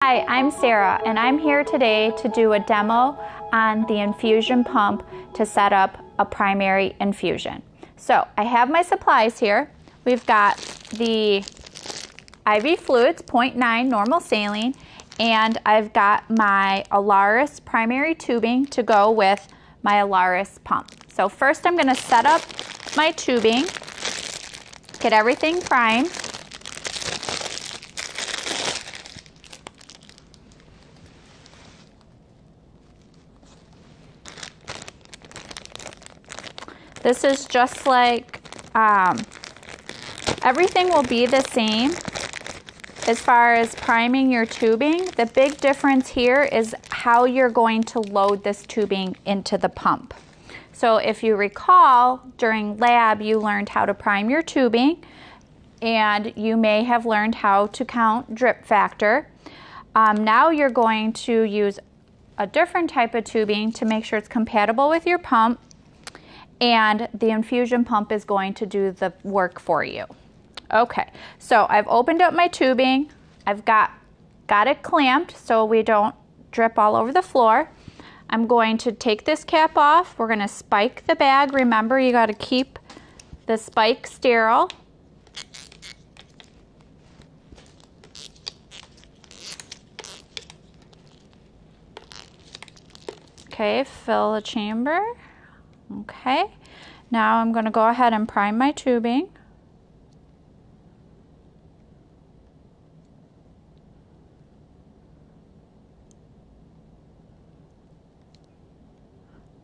Hi, I'm Sarah, and I'm here today to do a demo on the infusion pump to set up a primary infusion. So I have my supplies here. We've got the IV fluids, 0.9 normal saline, and I've got my Alaris primary tubing to go with my Alaris pump. So first I'm going to set up my tubing, get everything primed. This is just like, everything will be the same as far as priming your tubing. The big difference here is how you're going to load this tubing into the pump. So if you recall, during lab you learned how to prime your tubing, and you may have learned how to count drip factor. Now you're going to use a different type of tubing to make sure it's compatible with your pump, and the infusion pump is going to do the work for you. Okay, so I've opened up my tubing. I've got it clamped so we don't drip all over the floor. I'm going to take this cap off. We're going to spike the bag. Remember, you got to keep the spike sterile. Okay, fill the chamber. Okay, now I'm going to go ahead and prime my tubing.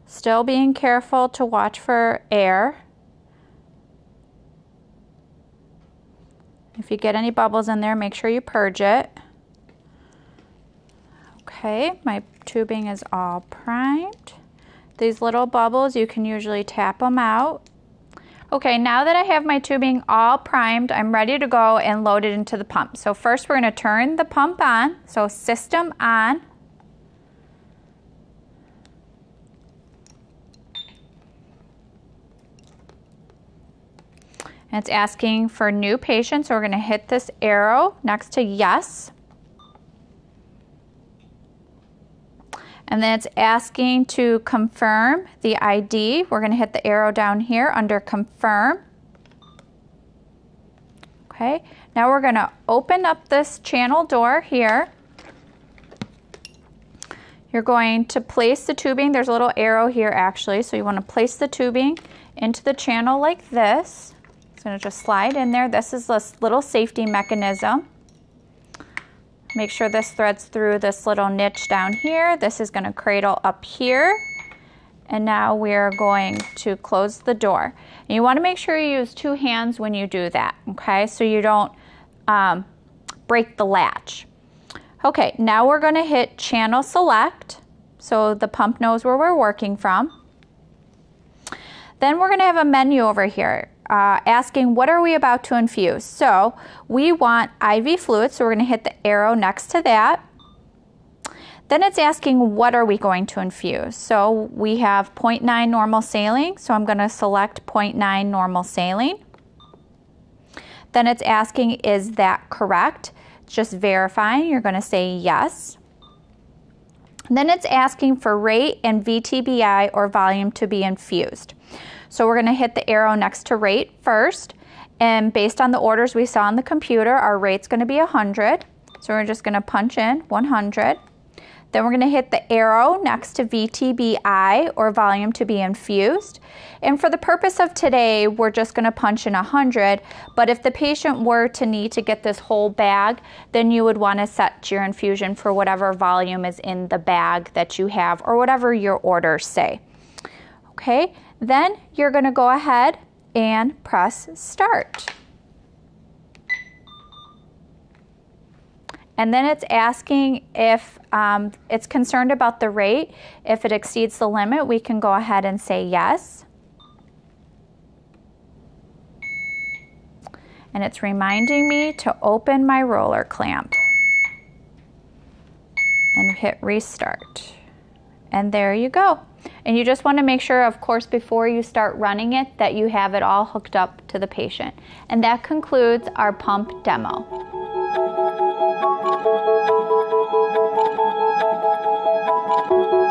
Still being careful to watch for air. If you get any bubbles in there, make sure you purge it. Okay, my tubing is all primed. These little bubbles, you can usually tap them out. Okay, now that I have my tubing all primed, I'm ready to go and load it into the pump. So first we're going to turn the pump on, so system on. And it's asking for new patient, so we're going to hit this arrow next to yes. And then it's asking to confirm the ID. We're going to hit the arrow down here under confirm. Okay, now we're going to open up this channel door here. You're going to place the tubing. There's a little arrow here actually, so you want to place the tubing into the channel like this. It's going to just slide in there. This is this little safety mechanism. Make sure this threads through this little niche down here. This is going to cradle up here. And now we're going to close the door. And you want to make sure you use two hands when you do that, okay? So you don't break the latch. Okay, now we're going to hit channel select so the pump knows where we're working from. Then we're going to have a menu over here. Asking what are we about to infuse. So we want IV fluid, so we're going to hit the arrow next to that. Then it's asking what are we going to infuse. So we have 0.9 normal saline, so I'm going to select 0.9 normal saline. Then it's asking is that correct? Just verifying, you're going to say yes. And then it's asking for rate and VTBI or volume to be infused. So we're going to hit the arrow next to rate first, and based on the orders we saw on the computer, our rate's going to be 100. So we're just going to punch in 100. Then we're going to hit the arrow next to VTBI or volume to be infused. And for the purpose of today, we're just going to punch in 100. But if the patient were to need to get this whole bag, then you would want to set your infusion for whatever volume is in the bag that you have or whatever your orders say. Okay. Then you're going to go ahead and press start. And then it's asking if it's concerned about the rate. If it exceeds the limit, we can go ahead and say yes. And it's reminding me to open my roller clamp and hit restart. And there you go. And you just want to make sure, of course, before you start running it, that you have it all hooked up to the patient. And that concludes our pump demo. it.